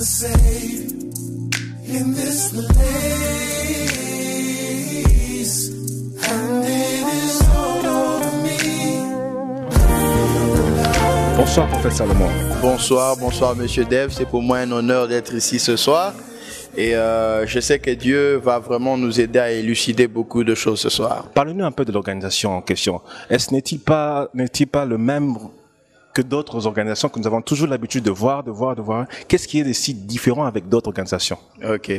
the same in this place, and it is all over me. Bonsoir, prophète Salomon. Bonsoir, monsieur Dev. C'est pour moi un honneur d'être ici ce soir. Et je sais que Dieu va vraiment nous aider à élucider beaucoup de choses ce soir. Parlez-nous un peu de l'organisation en question. N'est-il pas le même que d'autres organisations que nous avons toujours l'habitude de voir? Qu'est-ce qui est de si différent avec d'autres organisations? Ok.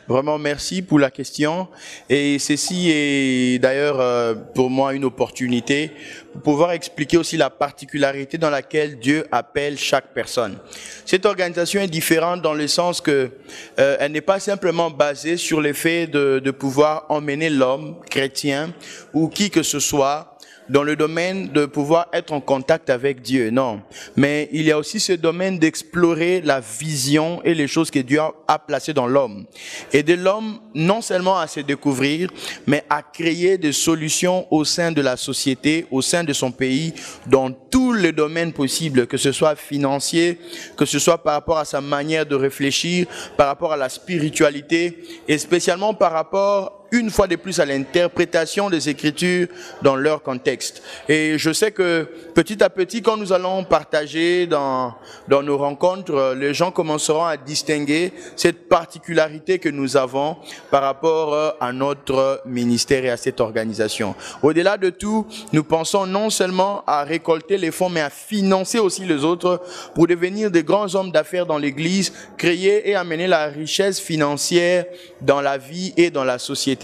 Vraiment, merci pour la question. Et ceci est d'ailleurs pour moi une opportunité pour pouvoir expliquer aussi la particularité dans laquelle Dieu appelle chaque personne. Cette organisation est différente dans le sens que elle n'est pas simplement basée sur le fait de pouvoir emmener l'homme chrétien ou qui que ce soit dans le domaine de pouvoir être en contact avec Dieu, non. Mais il y a aussi ce domaine d'explorer la vision et les choses que Dieu a placées dans l'homme. Aider l'homme non seulement à se découvrir, mais à créer des solutions au sein de la société, au sein de son pays, dans tous les domaines possibles, que ce soit financier, que ce soit par rapport à sa manière de réfléchir, par rapport à la spiritualité, et spécialement par rapport une fois de plus à l'interprétation des Écritures dans leur contexte. Et je sais que petit à petit, quand nous allons partager dans nos rencontres, les gens commenceront à distinguer cette particularité que nous avons par rapport à notre ministère et à cette organisation. Au-delà de tout, nous pensons non seulement à récolter les fonds, mais à financer aussi les autres pour devenir des grands hommes d'affaires dans l'Église, créer et amener la richesse financière dans la vie et dans la société.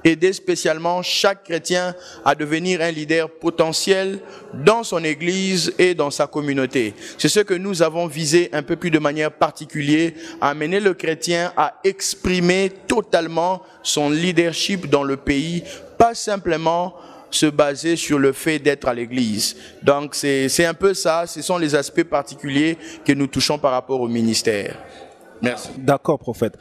Aider spécialement chaque chrétien à devenir un leader potentiel dans son église et dans sa communauté. C'est ce que nous avons visé un peu plus de manière particulière, à amener le chrétien à exprimer totalement son leadership dans le pays, pas simplement se baser sur le fait d'être à l'église. Donc c'est un peu ça, ce sont les aspects particuliers que nous touchons par rapport au ministère. Merci. D'accord, prophète.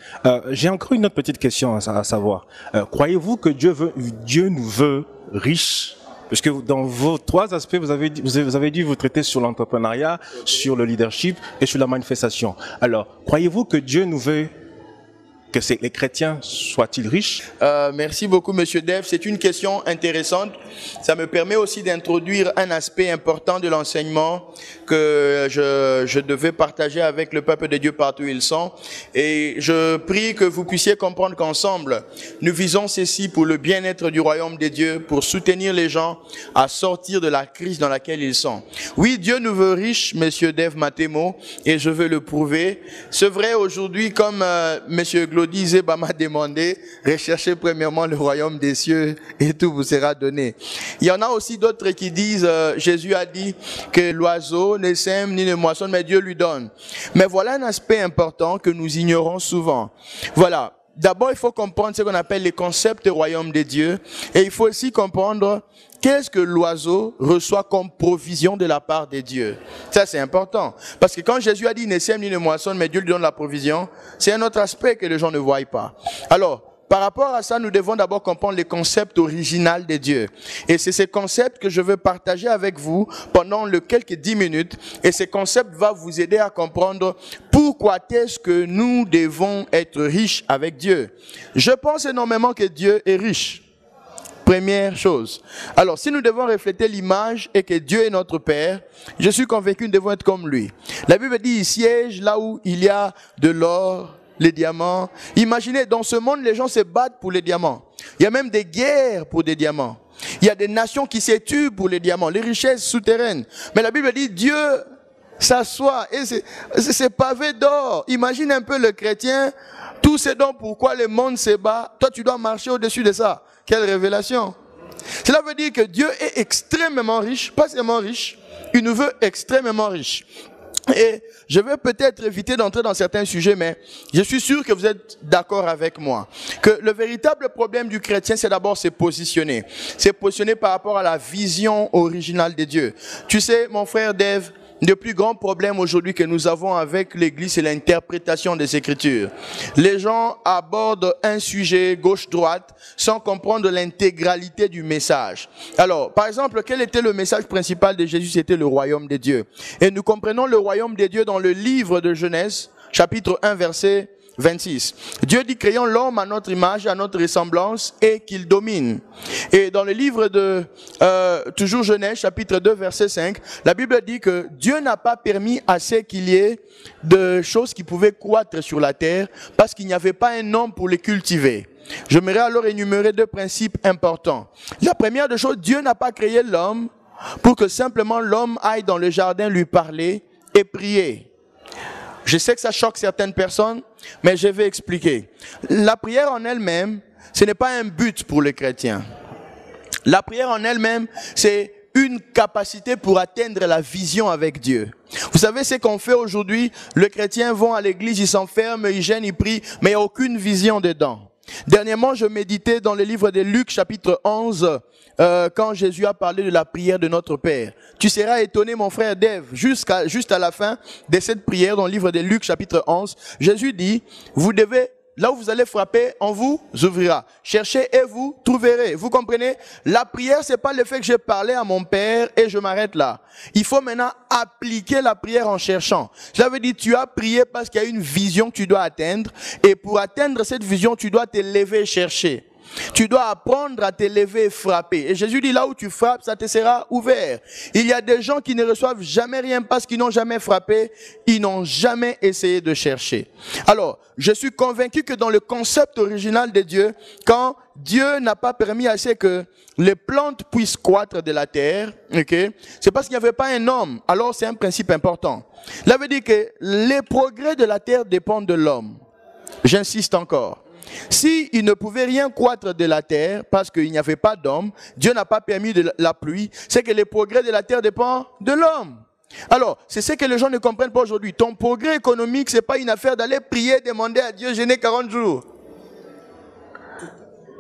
J'ai encore une autre petite question à savoir. Croyez-vous que Dieu nous veut riches? Parce que dans vos trois aspects, vous avez dit vous traitez sur l'entrepreneuriat, sur le leadership et sur la manifestation. Alors, croyez-vous que Dieu nous veut que les chrétiens soient-ils riches? Merci beaucoup, monsieur Dev. C'est une question intéressante. Ça me permet aussi d'introduire un aspect important de l'enseignement que je devais partager avec le peuple de Dieu partout où ils sont. Et je prie que vous puissiez comprendre qu'ensemble, nous visons ceci pour le bien-être du royaume de Dieu, pour soutenir les gens à sortir de la crise dans laquelle ils sont. Oui, Dieu nous veut riches, monsieur Dev Matemo, et je veux le prouver. C'est vrai aujourd'hui, comme monsieur Glody Zeba m'a demandé, recherchez premièrement le royaume des cieux et tout vous sera donné. Il y en a aussi d'autres qui disent, Jésus a dit que l'oiseau ne sème ni ne moissonne, mais Dieu lui donne. Mais voilà un aspect important que nous ignorons souvent. Voilà. D'abord, il faut comprendre ce qu'on appelle les concepts du royaume de Dieu. Et il faut aussi comprendre qu'est-ce que l'oiseau reçoit comme provision de la part de Dieu. Ça, c'est important. Parce que quand Jésus a dit, ne sème ni ne moissonne, mais Dieu lui donne la provision, c'est un autre aspect que les gens ne voient pas. Alors, par rapport à ça, nous devons d'abord comprendre les concepts originaux de Dieu. Et c'est ces concepts que je veux partager avec vous pendant quelques 10 minutes. Et ces concepts vont vous aider à comprendre pourquoi est-ce que nous devons être riches avec Dieu. Je pense énormément que Dieu est riche. Première chose. Alors, si nous devons refléter l'image et que Dieu est notre Père, je suis convaincu que nous devons être comme lui. La Bible dit, il siège là où il y a de l'or, les diamants. Imaginez, dans ce monde, les gens se battent pour les diamants. Il y a même des guerres pour des diamants. Il y a des nations qui se tuent pour les diamants, les richesses souterraines. Mais la Bible dit, Dieu s'assoit et c'est pavé d'or. Imagine un peu le chrétien, tout ce dont pourquoi le monde se bat, toi tu dois marcher au-dessus de ça. Quelle révélation! Cela veut dire que Dieu est extrêmement riche, pas seulement riche, il nous veut extrêmement riche. Et je vais peut-être éviter d'entrer dans certains sujets, mais je suis sûr que vous êtes d'accord avec moi. Que le véritable problème du chrétien, c'est d'abord se positionner. Se positionner par rapport à la vision originale de Dieu. Tu sais, mon frère Dave, le plus grand problème aujourd'hui que nous avons avec l'Église, c'est l'interprétation des Écritures. Les gens abordent un sujet gauche-droite sans comprendre l'intégralité du message. Alors, par exemple, quel était le message principal de Jésus? C'était le royaume de Dieu. Et nous comprenons le royaume de Dieu dans le livre de Genèse, chapitre 1, verset 26. Dieu dit, créons l'homme à notre image, à notre ressemblance, et qu'il domine. Et dans le livre de toujours Genèse, chapitre 2, verset 5, la Bible dit que Dieu n'a pas permis assez qu'il y ait de choses qui pouvaient croître sur la terre, parce qu'il n'y avait pas un homme pour les cultiver. J'aimerais alors énumérer 2 principes importants. La première des choses, Dieu n'a pas créé l'homme pour que simplement l'homme aille dans le jardin lui parler et prier. Je sais que ça choque certaines personnes, mais je vais expliquer. La prière en elle-même, ce n'est pas un but pour les chrétiens. La prière en elle-même, c'est une capacité pour atteindre la vision avec Dieu. Vous savez ce qu'on fait aujourd'hui? Les chrétiens vont à l'église, ils s'enferment, ils gênent, ils prient, mais il n'y a aucune vision dedans. Dernièrement, je méditais dans le livre de Luc, chapitre 11, quand Jésus a parlé de la prière de notre Père. Tu seras étonné, mon frère Dave, juste à la fin de cette prière dans le livre de Luc, chapitre 11, Jésus dit, vous devez, là où vous allez frapper, on vous ouvrira. Cherchez et vous trouverez. Vous comprenez? La prière, c'est pas le fait que j'ai parlé à mon Père et je m'arrête là. Il faut maintenant appliquer la prière en cherchant. Cela veut dire, tu as prié parce qu'il y a une vision que tu dois atteindre. Et pour atteindre cette vision, tu dois te lever et chercher. Tu dois apprendre à te lever et frapper. Et Jésus dit, là où tu frappes, ça te sera ouvert. Il y a des gens qui ne reçoivent jamais rien parce qu'ils n'ont jamais frappé, ils n'ont jamais essayé de chercher. Alors, je suis convaincu que dans le concept original de Dieu, quand Dieu n'a pas permis assez que les plantes puissent croître de la terre, okay, c'est parce qu'il n'y avait pas un homme. Alors, c'est un principe important. Cela veut dire que les progrès de la terre dépendent de l'homme. J'insiste encore. Si il ne pouvait rien croître de la terre parce qu'il n'y avait pas d'homme, Dieu n'a pas permis de la pluie, c'est que les progrès de la terre dépendent de l'homme. Alors, c'est ce que les gens ne comprennent pas aujourd'hui. Ton progrès économique, c'est pas une affaire d'aller prier, demander à Dieu, jeûner 40 jours.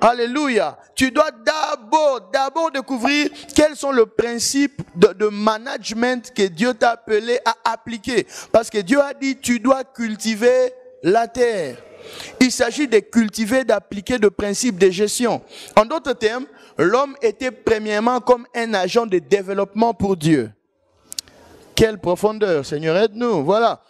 Alléluia. Tu dois d'abord découvrir quels sont les principes de management que Dieu t'a appelé à appliquer. Parce que Dieu a dit, tu dois cultiver la terre. Il s'agit de cultiver, d'appliquer des principes de gestion. En d'autres termes, l'homme était premièrement comme un agent de développement pour Dieu. Quelle profondeur, Seigneur, aide-nous. Voilà.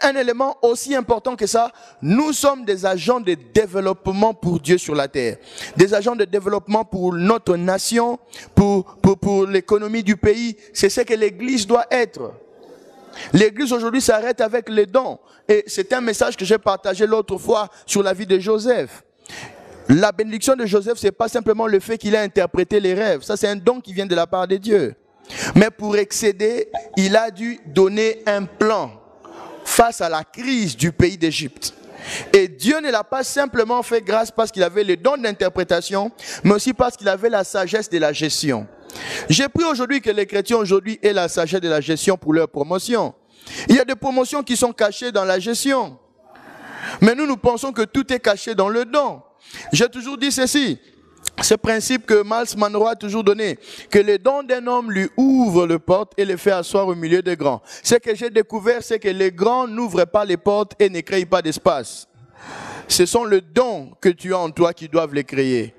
Un élément aussi important que ça, nous sommes des agents de développement pour Dieu sur la terre. Des agents de développement pour notre nation, pour l'économie du pays. C'est ce que l'Église doit être. L'Église aujourd'hui s'arrête avec les dons. Et c'est un message que j'ai partagé l'autre fois sur la vie de Joseph. La bénédiction de Joseph, c'est pas simplement le fait qu'il a interprété les rêves. Ça, c'est un don qui vient de la part de Dieu. Mais pour excéder, il a dû donner un plan face à la crise du pays d'Égypte. Et Dieu ne l'a pas simplement fait grâce parce qu'il avait le don d'interprétation, mais aussi parce qu'il avait la sagesse de la gestion. J'ai pris aujourd'hui que les chrétiens aujourd'hui aient la sagesse de la gestion pour leur promotion. Il y a des promotions qui sont cachées dans la gestion. Mais nous pensons que tout est caché dans le don. J'ai toujours dit ceci, ce principe que Miles Monroe a toujours donné, que le don d'un homme lui ouvre les portes et le fait asseoir au milieu des grands. Ce que j'ai découvert, c'est que les grands n'ouvrent pas les portes et ne créent pas d'espace. Ce sont les dons que tu as en toi qui doivent les créer.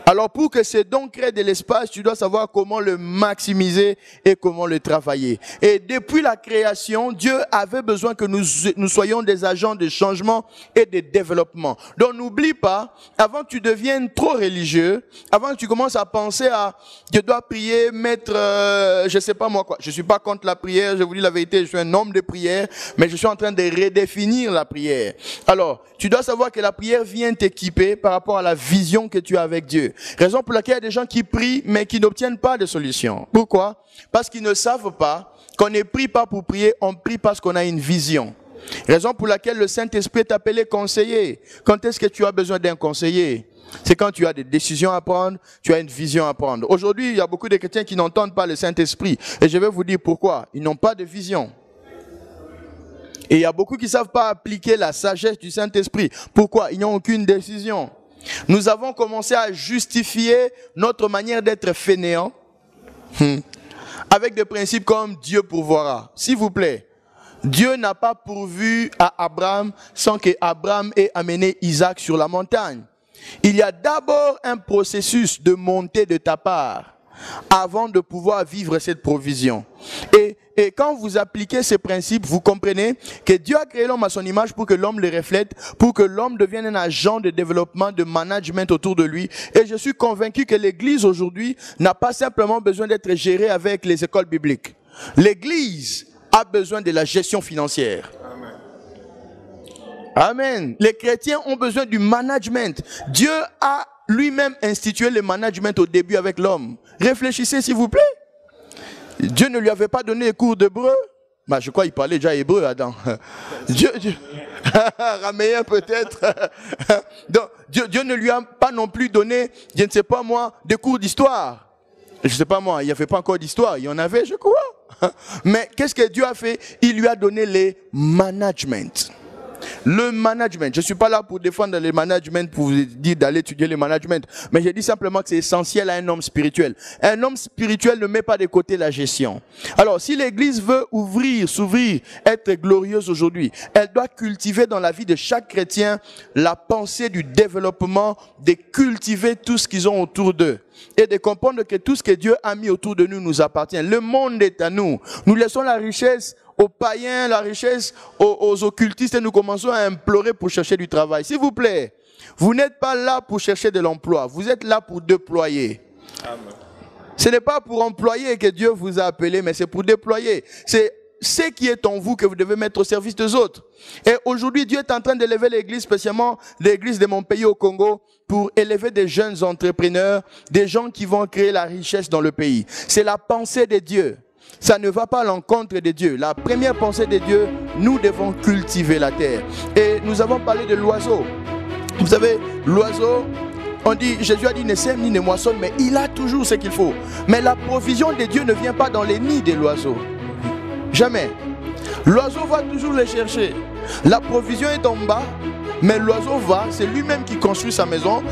Alors pour que ces dons créent de l'espace, tu dois savoir comment le maximiser et comment le travailler. Et depuis la création, Dieu avait besoin que nous soyons des agents de changement et de développement. Donc n'oublie pas, avant que tu deviennes trop religieux, avant que tu commences à penser à je dois prier, mettre, je sais pas moi quoi. Je suis pas contre la prière, je vous dis la vérité, je suis un homme de prière, mais je suis en train de redéfinir la prière. Alors, tu dois savoir que la prière vient t'équiper par rapport à la vision que tu as avec Dieu. Raison pour laquelle il y a des gens qui prient mais qui n'obtiennent pas de solution. Pourquoi? Parce qu'ils ne savent pas qu'on ne prie pas pour prier, on prie parce qu'on a une vision. Raison pour laquelle le Saint-Esprit est appelé conseiller. Quand est-ce que tu as besoin d'un conseiller? C'est quand tu as des décisions à prendre, tu as une vision à prendre. Aujourd'hui, il y a beaucoup de chrétiens qui n'entendent pas le Saint-Esprit. Et je vais vous dire pourquoi. Ils n'ont pas de vision. Et il y a beaucoup qui ne savent pas appliquer la sagesse du Saint-Esprit. Pourquoi? Ils n'ont aucune décision. Nous avons commencé à justifier notre manière d'être fainéants avec des principes comme Dieu pourvoira. S'il vous plaît, Dieu n'a pas pourvu à Abraham sans que Abraham ait amené Isaac sur la montagne. Il y a d'abord un processus de montée de ta part avant de pouvoir vivre cette provision. Et Et quand vous appliquez ces principes, vous comprenez que Dieu a créé l'homme à son image pour que l'homme le reflète, pour que l'homme devienne un agent de développement, de management autour de lui. Et je suis convaincu que l'Église aujourd'hui n'a pas simplement besoin d'être gérée avec les écoles bibliques. L'Église a besoin de la gestion financière. Amen. Les chrétiens ont besoin du management. Dieu a lui-même institué le management au début avec l'homme. Réfléchissez s'il vous plaît. Dieu ne lui avait pas donné les cours d'hébreu. Bah, je crois qu'il parlait déjà hébreu, Adam. Dieu Raméen peut-être. Donc, Dieu ne lui a pas non plus donné, je ne sais pas moi, des cours d'histoire. Je ne sais pas moi, il n'y avait pas encore d'histoire. Il y en avait, je crois. Mais qu'est-ce que Dieu a fait? Il lui a donné les management. Le management, je ne suis pas là pour défendre le management, pour vous dire d'aller étudier le management, mais je dis simplement que c'est essentiel à un homme spirituel. Un homme spirituel ne met pas de côté la gestion. Alors, si l'Église veut s'ouvrir, être glorieuse aujourd'hui, elle doit cultiver dans la vie de chaque chrétien la pensée du développement, de cultiver tout ce qu'ils ont autour d'eux et de comprendre que tout ce que Dieu a mis autour de nous nous appartient. Le monde est à nous. Nous laissons la richesse aux païens, la richesse aux occultistes et nous commençons à implorer pour chercher du travail. S'il vous plaît, vous n'êtes pas là pour chercher de l'emploi, vous êtes là pour déployer. Amen. Ce n'est pas pour employer que Dieu vous a appelé, mais c'est pour déployer. C'est ce qui est en vous que vous devez mettre au service des autres. Et aujourd'hui, Dieu est en train d'élever l'Église, spécialement l'Église de mon pays au Congo, pour élever des jeunes entrepreneurs, des gens qui vont créer la richesse dans le pays. C'est la pensée de Dieu. Ça ne va pas à l'encontre de Dieu. La première pensée de Dieu, nous devons cultiver la terre. Et nous avons parlé de l'oiseau. Vous savez, l'oiseau, on dit, Jésus a dit, ne sème ni ne moissonne, mais il a toujours ce qu'il faut. Mais la provision de Dieu ne vient pas dans les nids de l'oiseau. Jamais. L'oiseau va toujours les chercher. La provision est en bas, mais l'oiseau va, c'est lui-même qui construit sa maison.